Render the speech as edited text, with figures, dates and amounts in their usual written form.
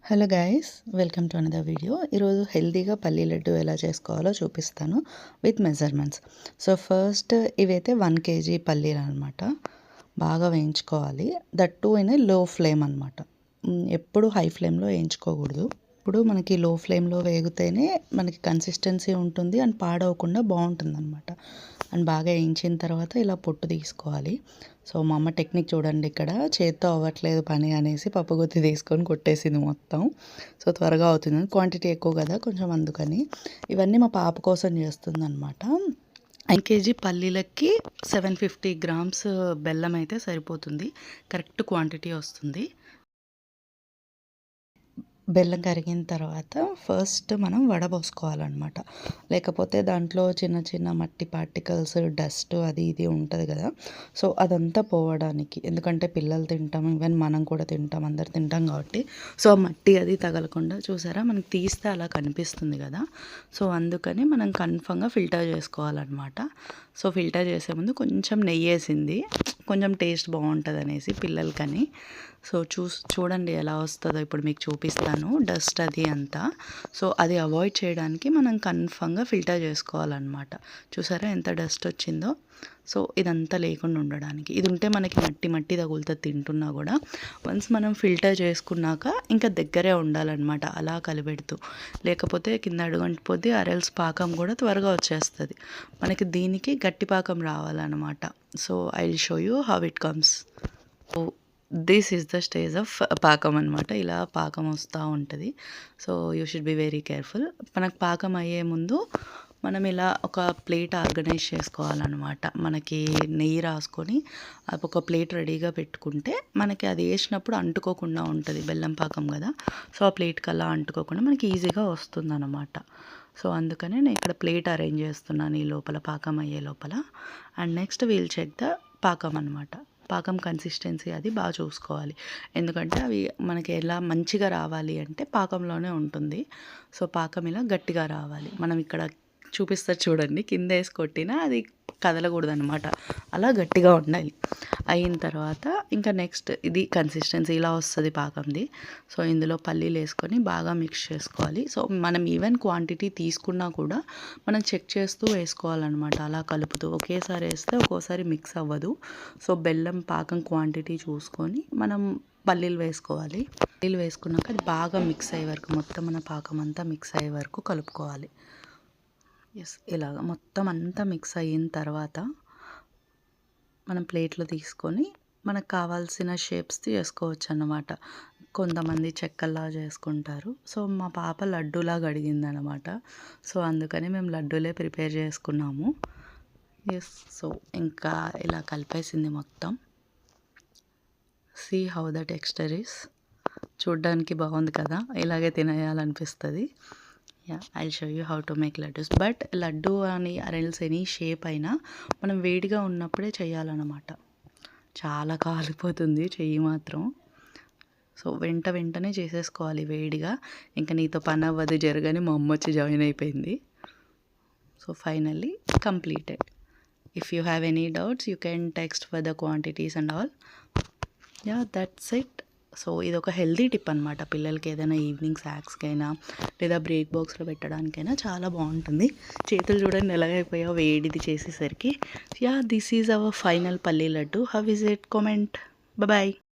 Hello guys, welcome to another video. ఈరోజు హెల్తీగా పల్లీ లడ్డు ఎలా చేసుకోవాలో చూపిస్తాను విత్ మెజర్మెంట్స్. సో ఫస్ట్ ఇవైతే 1 kg పల్లీలు అనమాట. బాగా వేయించుకోవాలి, దట్ టూ ఇన్ లో ఫ్లేమ్ అనమాట. ఎప్పుడు హై ఫ్లేమ్లో వేయించుకోకూడదు. ఇప్పుడు మనకి లో ఫ్లేమ్లో వేగితేనే మనకి కన్సిస్టెన్సీ ఉంటుంది అండ్ పాడవకుండా బాగుంటుంది అనమాట. అండ్ బాగా వేయించిన తర్వాత ఇలా పొట్టు తీసుకోవాలి. సో మా అమ్మ టెక్నిక్ చూడండి, ఇక్కడ చేత్తో అవ్వట్లేదు పని అనేసి పప్పుగుత్తి తీసుకొని కొట్టేసింది మొత్తం. సో త్వరగా అవుతుంది, క్వాంటిటీ ఎక్కువ కదా కొంచెం, అందుకని ఇవన్నీ మా పాప కోసం చేస్తుంది అనమాట. 1 kg పల్లీలకి 750 grams బెల్లం అయితే సరిపోతుంది, కరెక్ట్ క్వాంటిటీ వస్తుంది. బెల్లం కరిగిన తర్వాత ఫస్ట్ మనం వడబోసుకోవాలన్నమాట. లేకపోతే దాంట్లో చిన్న చిన్న మట్టి పార్టికల్స్, డస్ట్ అది ఇది ఉంటుంది కదా. సో అదంతా పోవడానికి, ఎందుకంటే పిల్లలు తింటాం, ఈవెన్ మనం కూడా తింటాం, అందరు తింటాం కాబట్టి. సో మట్టి అది తగలకుండా, చూసారా మనకి తీస్తే అలా కనిపిస్తుంది కదా. సో అందుకని మనం కన్ఫర్మ్గా ఫిల్టర్ చేసుకోవాలన్నమాట. సో ఫిల్టర్ చేసే ముందు కొంచెం నెయ్యి వేసింది, కొంచెం టేస్ట్ బాగుంటుంది అనేసి పిల్లలకని. సో చూడండి ఎలా వస్తుందో ఇప్పుడు మీకు చూపిస్తాను, డస్ట్ అది అంతా. సో అది అవాయిడ్ చేయడానికి మనం కన్ఫర్మ్గా ఫిల్టర్ చేసుకోవాలన్నమాట. చూసారా ఎంత డస్ట్ వచ్చిందో. సో ఇదంతా లేకుండా ఉండడానికి, ఇది ఉంటే మనకి మట్టి మట్టి తగులుతుంది తింటున్నా కూడా. వన్స్ మనం ఫిల్టర్ చేసుకున్నాక ఇంకా దగ్గరే ఉండాలన్నమాట, అలా కలిపెడుతూ. లేకపోతే కింద అడుగంటిపోద్ది, అరెల్స్ పాకం కూడా త్వరగా వచ్చేస్తుంది మనకి. దీనికి గట్టి పాకం రావాలన్నమాట. So I will show you how it comes. So this is the stage of పాకం అనమాట. ఇలా పాకం వస్తూ ఉంటుంది. So you should be very careful. మనకు పాకం అయ్యే ముందు మనం ఇలా ఒక ప్లేట్ ఆర్గనైజ్ చేసుకోవాలన్నమాట. మనకి నెయ్యి రాసుకొని ఒక ప్లేట్ రెడీగా పెట్టుకుంటే మనకి అది వేసినప్పుడు అంటుకోకుండా ఉంటుంది, బెల్లం పాకం కదా. సో ఆ ప్లేట్కి అలా అంటుకోకుండా మనకి ఈజీగా వస్తుంది అన్నమాట. సో అందుకనే నేను ఇక్కడ ప్లేట్ అరేంజ్ చేస్తున్నాను ఈ లోపల, పాకం అయ్యే లోపల. And next we'll check the పాకం అనమాట. పాకం కన్సిస్టెన్సీ అది బాగా చూసుకోవాలి, ఎందుకంటే అవి మనకి ఎలా మంచిగా రావాలి అంటే పాకంలోనే ఉంటుంది. సో పాకం ఇలా గట్టిగా రావాలి. మనం ఇక్కడ చూపిస్తారు చూడండి, కింద వేసి కొట్టినా అది కదలకూడదు అనమాట, అలా గట్టిగా ఉండాలి. అయిన తర్వాత ఇంకా నెక్స్ట్ ఇది కన్సిస్టెన్సీ ఇలా వస్తుంది పాకంది. సో ఇందులో పల్లీలు వేసుకొని బాగా మిక్స్ చేసుకోవాలి. సో మనం ఈవెన్ క్వాంటిటీ తీసుకున్నా కూడా మనం చెక్ చేస్తూ వేసుకోవాలన్నమాట, అలా కలుపుతూ. ఒకేసారి వేస్తే ఒక్కోసారి మిక్స్ అవ్వదు. సో బెల్లం పాకం క్వాంటిటీ చూసుకొని మనం పల్లీలు వేసుకోవాలి. పల్లీలు వేసుకున్నాక అది బాగా మిక్స్ అయ్యే వరకు, మొత్తం మన పాకం అంతా మిక్స్ అయ్యే వరకు కలుపుకోవాలి. ఎస్, ఇలాగ మొత్తం అంతా మిక్స్ అయిన తర్వాత మనం ప్లేట్లో తీసుకొని మనకు కావాల్సిన షేప్స్ చేసుకోవచ్చు అన్నమాట. కొంతమంది చెక్కల్లా చేసుకుంటారు. సో మా పాప లడ్డూలాగా అడిగింది అనమాట. సో అందుకని మేము లడ్డూలే ప్రిపేర్ చేసుకున్నాము. ఎస్, సో ఇంకా ఇలా కలిపేసింది మొత్తం. See how the texture is. చూడ్డానికి బాగుంది కదా, ఇలాగే తినేయాలనిపిస్తుంది. I show you how to make laddoos. But laddu అని అరెల్స్ ఎనీ షేప్ అయినా మనం వేడిగా ఉన్నప్పుడే చేయాలన్నమాట, చాలా కాలిపోతుంది చెయ్యి మాత్రం. సో వెంటనే చేసేసుకోవాలి వేడిగా. ఇంకా నీతో పని అవ్వదు జరగని మా అమ్మ వచ్చి జాయిన్ అయిపోయింది. So finally completed. If you have any doubts you can text for the quantities and all. That's it. So ఇది ఒక హెల్దీ టిప్ అనమాట, పిల్లలకి ఏదైనా ఈవినింగ్ స్నాక్స్కి అయినా లేదా బ్రేక్ బాక్స్లో పెట్టడానికైనా చాలా బాగుంటుంది. చేతులు చూడండి ఎలాగైపోయావు వేడిది చేసేసరికి. దిస్ ఈజ్ అవర్ ఫైనల్ పల్లీ లడ్డు. How is it? Comment. Bye.